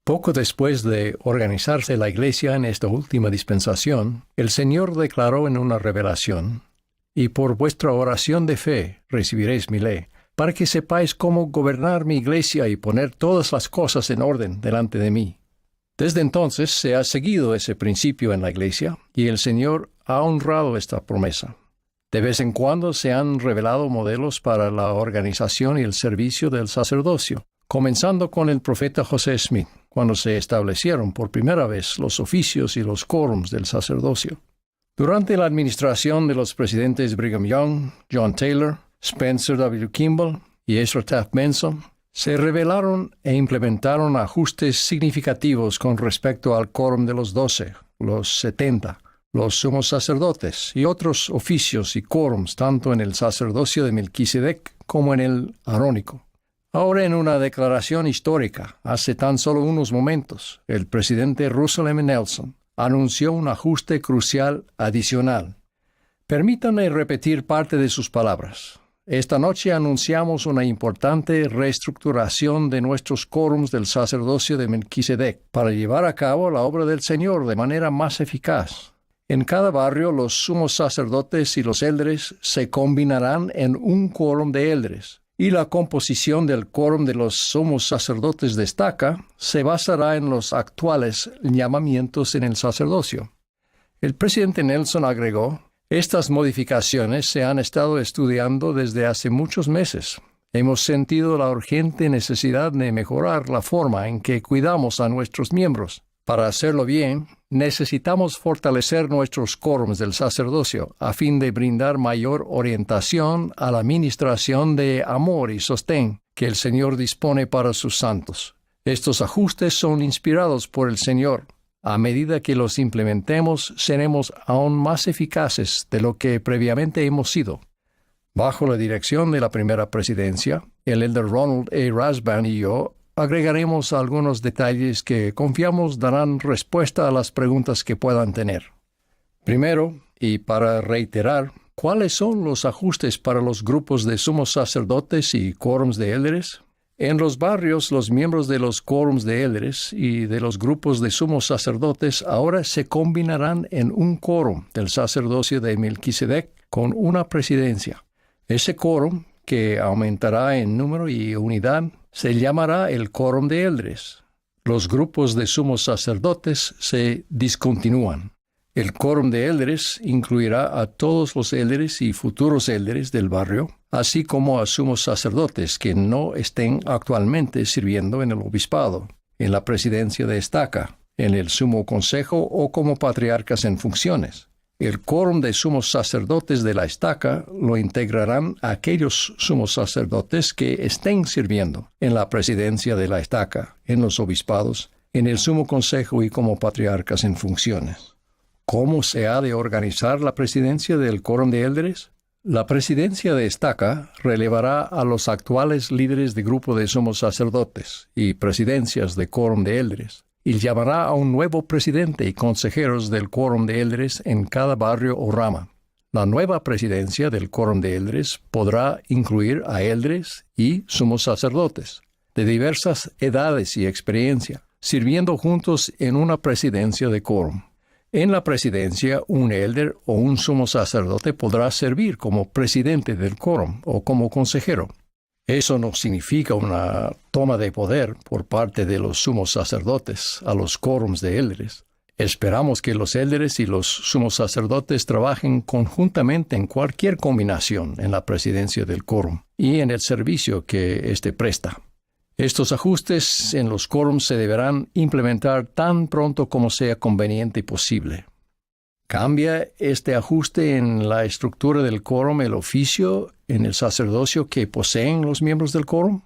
Poco después de organizarse la Iglesia en esta última dispensación, el Señor declaró en una revelación: «Y por vuestra oración de fe recibiréis mi ley, para que sepáis cómo gobernar mi Iglesia y poner todas las cosas en orden delante de mí». Desde entonces se ha seguido ese principio en la Iglesia, y el Señor ha honrado esta promesa. De vez en cuando se han revelado modelos para la organización y el servicio del sacerdocio, comenzando con el profeta José Smith, cuando se establecieron por primera vez los oficios y los quórums del sacerdocio. Durante la administración de los presidentes Brigham Young, John Taylor, Spencer W. Kimball y Ezra Taft Benson, se revelaron e implementaron ajustes significativos con respecto al quórum de los 12, los 70, los sumos sacerdotes y otros oficios y quórums tanto en el sacerdocio de Melquisedec como en el arónico. Ahora, en una declaración histórica, hace tan solo unos momentos, el presidente Russell M. Nelson anunció un ajuste crucial adicional. Permítanme repetir parte de sus palabras. Esta noche anunciamos una importante reestructuración de nuestros quórums del sacerdocio de Melquisedec para llevar a cabo la obra del Señor de manera más eficaz. En cada barrio, los sumos sacerdotes y los élderes se combinarán en un quórum de élderes, y la composición del quórum de los sumos sacerdotes de estaca se basará en los actuales llamamientos en el sacerdocio. El presidente Nelson agregó: «Estas modificaciones se han estado estudiando desde hace muchos meses. Hemos sentido la urgente necesidad de mejorar la forma en que cuidamos a nuestros miembros. Para hacerlo bien, necesitamos fortalecer nuestros quórums del sacerdocio a fin de brindar mayor orientación a la ministración de amor y sostén que el Señor dispone para sus santos. Estos ajustes son inspirados por el Señor. A medida que los implementemos, seremos aún más eficaces de lo que previamente hemos sido». Bajo la dirección de la primera presidencia, el elder Ronald A. Rasband y yo agregaremos algunos detalles que confiamos darán respuesta a las preguntas que puedan tener. Primero, y para reiterar, ¿cuáles son los ajustes para los grupos de sumos sacerdotes y quórums de élderes? En los barrios, los miembros de los quórums de élderes y de los grupos de sumos sacerdotes ahora se combinarán en un quórum del sacerdocio de Melquisedec con una presidencia. Ese quórum, que aumentará en número y unidad, se llamará el quórum de élderes. Los grupos de sumos sacerdotes se discontinúan. El quórum de élderes incluirá a todos los élderes y futuros élderes del barrio, así como a sumos sacerdotes que no estén actualmente sirviendo en el obispado, en la presidencia de estaca, en el sumo consejo o como patriarcas en funciones. El quórum de sumos sacerdotes de la estaca lo integrarán aquellos sumos sacerdotes que estén sirviendo en la presidencia de la estaca, en los obispados, en el sumo consejo y como patriarcas en funciones. ¿Cómo se ha de organizar la presidencia del quórum de élderes? La presidencia de estaca relevará a los actuales líderes de grupo de sumos sacerdotes y presidencias de quórum de élderes, y llamará a un nuevo presidente y consejeros del quórum de élderes en cada barrio o rama. La nueva presidencia del quórum de élderes podrá incluir a élderes y sumos sacerdotes de diversas edades y experiencia, sirviendo juntos en una presidencia de quórum. En la presidencia, un élder o un sumo sacerdote podrá servir como presidente del quórum o como consejero. Eso no significa una toma de poder por parte de los sumos sacerdotes a los quórums de élderes. Esperamos que los élderes y los sumos sacerdotes trabajen conjuntamente en cualquier combinación en la presidencia del quórum y en el servicio que éste presta. Estos ajustes en los quórums se deberán implementar tan pronto como sea conveniente y posible. ¿Cambia este ajuste en la estructura del quórum el oficio en el sacerdocio que poseen los miembros del quórum?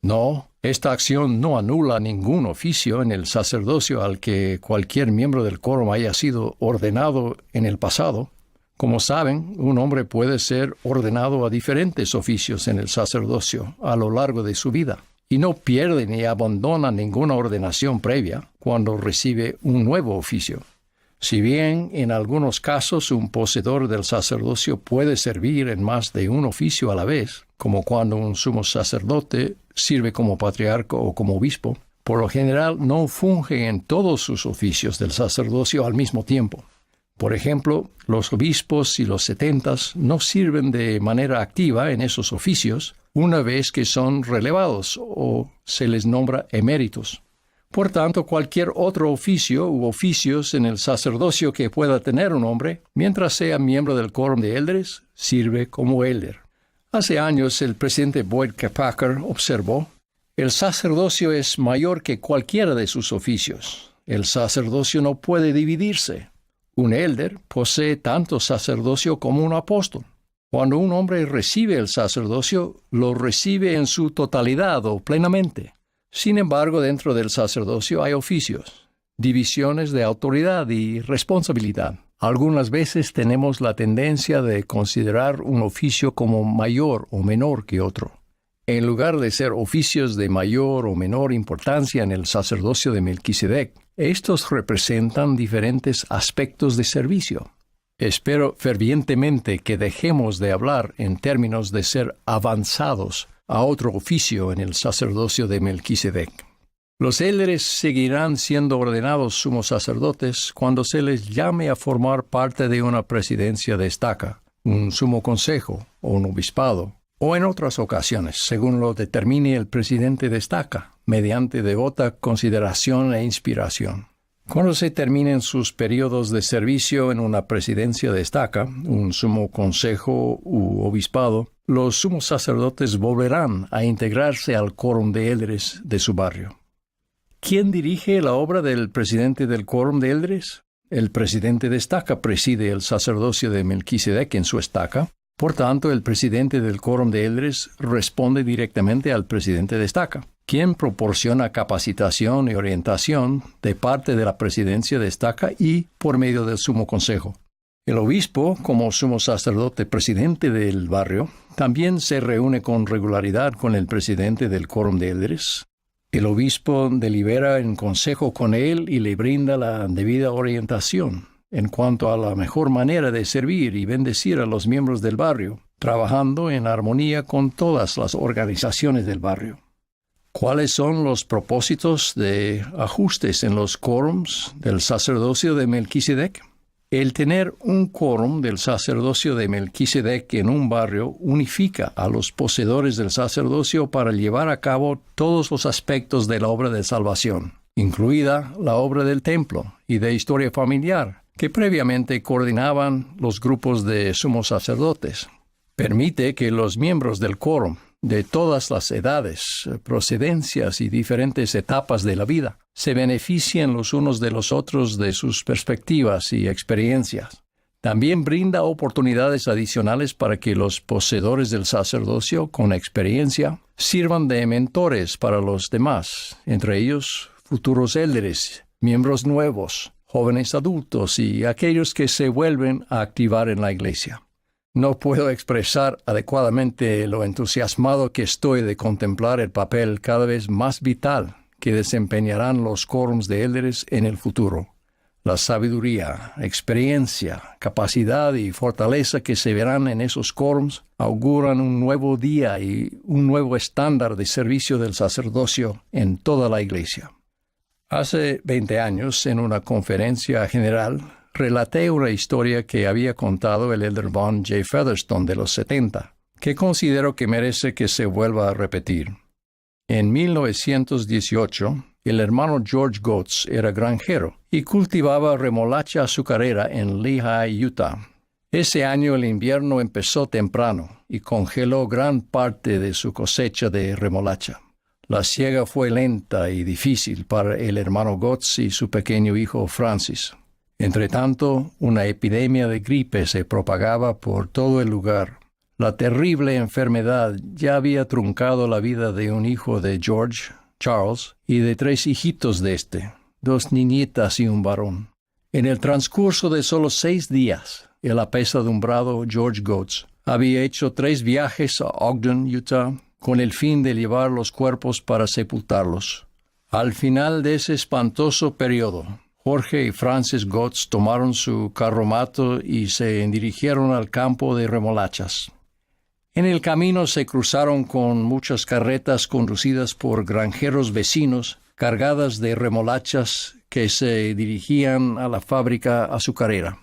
No, esta acción no anula ningún oficio en el sacerdocio al que cualquier miembro del quórum haya sido ordenado en el pasado. Como saben, un hombre puede ser ordenado a diferentes oficios en el sacerdocio a lo largo de su vida, y no pierde ni abandona ninguna ordenación previa cuando recibe un nuevo oficio. Si bien en algunos casos un poseedor del sacerdocio puede servir en más de un oficio a la vez, como cuando un sumo sacerdote sirve como patriarca o como obispo, Por lo general, no fungen en todos sus oficios del sacerdocio al mismo tiempo. Por ejemplo, los obispos y los setentas no sirven de manera activa en esos oficios una vez que son relevados o se les nombra eméritos. Por tanto, cualquier otro oficio u oficios en el sacerdocio que pueda tener un hombre, mientras sea miembro del quórum de élderes, sirve como élder. Hace años el presidente Boyd K. Packer observó: el sacerdocio es mayor que cualquiera de sus oficios. El sacerdocio no puede dividirse. Un élder posee tanto sacerdocio como un apóstol. Cuando un hombre recibe el sacerdocio, lo recibe en su totalidad o plenamente. Sin embargo, dentro del sacerdocio hay oficios, divisiones de autoridad y responsabilidad. Algunas veces tenemos la tendencia de considerar un oficio como mayor o menor que otro. En lugar de ser oficios de mayor o menor importancia en el sacerdocio de Melquisedec, estos representan diferentes aspectos de servicio. Espero fervientemente que dejemos de hablar en términos de ser avanzados a otro oficio en el sacerdocio de Melquisedec. Los élderes seguirán siendo ordenados sumos sacerdotes cuando se les llame a formar parte de una presidencia de estaca, un sumo consejo o un obispado, o en otras ocasiones, según lo determine el presidente de estaca, mediante devota consideración e inspiración. Cuando se terminen sus periodos de servicio en una presidencia de estaca, un sumo consejo u obispado, los sumos sacerdotes volverán a integrarse al quórum de élderes de su barrio. ¿Quién dirige la obra del presidente del quórum de élderes? El presidente de estaca preside el sacerdocio de Melquisedec en su estaca. Por tanto, el presidente del quórum de élderes responde directamente al presidente de estaca, quien proporciona capacitación y orientación de parte de la presidencia de estaca y por medio del sumo consejo. El obispo, como sumo sacerdote presidente del barrio, también se reúne con regularidad con el presidente del quórum de élderes. El obispo delibera en consejo con él y le brinda la debida orientación en cuanto a la mejor manera de servir y bendecir a los miembros del barrio, trabajando en armonía con todas las organizaciones del barrio. ¿Cuáles son los propósitos de ajustes en los quórums del sacerdocio de Melquisedec? El tener un quórum del sacerdocio de Melquisedec en un barrio unifica a los poseedores del sacerdocio para llevar a cabo todos los aspectos de la obra de salvación, incluida la obra del templo y de historia familiar, que previamente coordinaban los grupos de sumos sacerdotes. Permite que los miembros del quórum, de todas las edades, procedencias y diferentes etapas de la vida, se beneficien los unos de los otros de sus perspectivas y experiencias. También brinda oportunidades adicionales para que los poseedores del sacerdocio con experiencia sirvan de mentores para los demás, entre ellos futuros élderes, miembros nuevos, jóvenes adultos y aquellos que se vuelven a activar en la iglesia. No puedo expresar adecuadamente lo entusiasmado que estoy de contemplar el papel cada vez más vital que desempeñarán los quórums de élderes en el futuro. La sabiduría, experiencia, capacidad y fortaleza que se verán en esos quórums auguran un nuevo día y un nuevo estándar de servicio del sacerdocio en toda la iglesia. Hace 20 años, en una conferencia general, relaté una historia que había contado el elder Von J. Featherstone de los 70, que considero que merece que se vuelva a repetir. En 1918, el hermano George Goetz era granjero y cultivaba remolacha azucarera en Lehi, Utah. Ese año el invierno empezó temprano y congeló gran parte de su cosecha de remolacha. La siega fue lenta y difícil para el hermano Goetz y su pequeño hijo Francis. Entretanto, una epidemia de gripe se propagaba por todo el lugar. La terrible enfermedad ya había truncado la vida de un hijo de George, Charles, y de 3 hijitos de este, 2 niñitas y un varón. En el transcurso de solo 6 días, el apesadumbrado George Goetz había hecho 3 viajes a Ogden, Utah, con el fin de llevar los cuerpos para sepultarlos. Al final de ese espantoso periodo, Jorge y Francis Goetz tomaron su carromato y se dirigieron al campo de remolachas. En el camino se cruzaron con muchas carretas conducidas por granjeros vecinos cargadas de remolachas que se dirigían a la fábrica azucarera.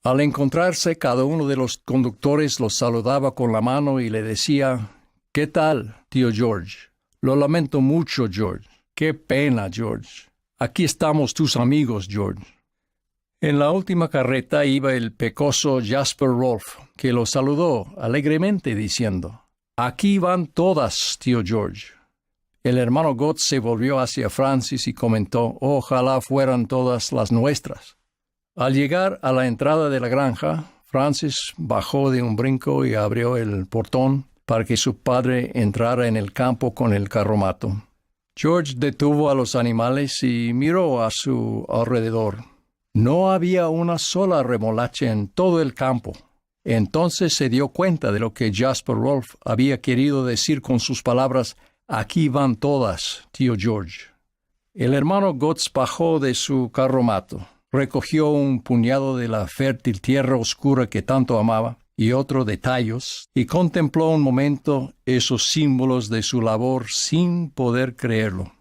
Al encontrarse, cada uno de los conductores los saludaba con la mano y le decía: «¿Qué tal, tío George? Lo lamento mucho, George. Qué pena, George. Aquí estamos tus amigos, George». En la última carreta iba el pecoso Jasper Rolfe, que lo saludó alegremente diciendo: «Aquí van todas, tío George». El hermano Gott se volvió hacia Francis y comentó: «Ojalá fueran todas las nuestras». Al llegar a la entrada de la granja, Francis bajó de un brinco y abrió el portón para que su padre entrara en el campo con el carromato. George detuvo a los animales y miró a su alrededor. No había una sola remolacha en todo el campo. Entonces se dio cuenta de lo que Jasper Rolfe había querido decir con sus palabras: «Aquí van todas, tío George». El hermano Gotts bajó de su carromato, recogió un puñado de la fértil tierra oscura que tanto amaba y otro de tallos, y contempló un momento esos símbolos de su labor sin poder creerlo.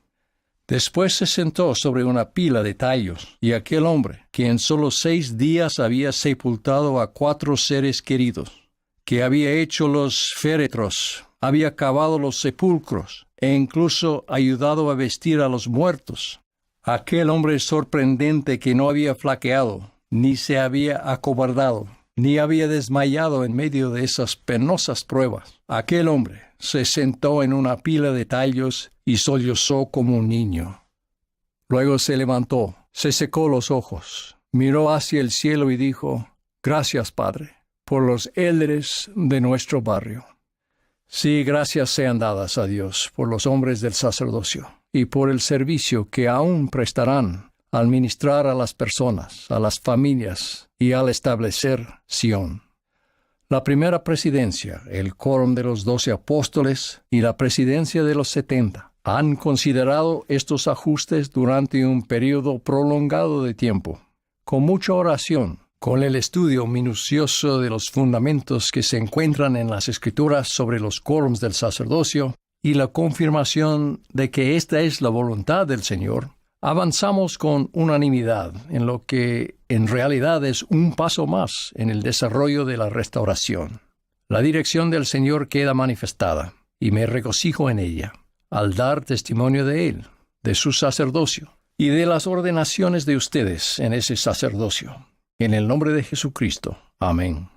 Después se sentó sobre una pila de tallos, y aquel hombre, que en solo 6 días había sepultado a 4 seres queridos, que había hecho los féretros, había cavado los sepulcros, e incluso ayudado a vestir a los muertos, aquel hombre sorprendente que no había flaqueado, ni se había acobardado, ni había desmayado en medio de esas penosas pruebas, aquel hombre se sentó en una pila de tallos y sollozó como un niño. Luego se levantó, se secó los ojos, miró hacia el cielo y dijo: «Gracias, Padre, por los élderes de nuestro barrio». Sí, gracias sean dadas a Dios por los hombres del sacerdocio y por el servicio que aún prestarán al ministrar a las personas, a las familias y al establecer Sion. La primera presidencia, el quórum de los 12 apóstoles y la presidencia de los 70 han considerado estos ajustes durante un periodo prolongado de tiempo, con mucha oración, con el estudio minucioso de los fundamentos que se encuentran en las Escrituras sobre los quórums del sacerdocio y la confirmación de que esta es la voluntad del Señor. Avanzamos con unanimidad en lo que en realidad es un paso más en el desarrollo de la restauración. La dirección del Señor queda manifestada, y me regocijo en ella, al dar testimonio de Él, de su sacerdocio, y de las ordenaciones de ustedes en ese sacerdocio. En el nombre de Jesucristo. Amén.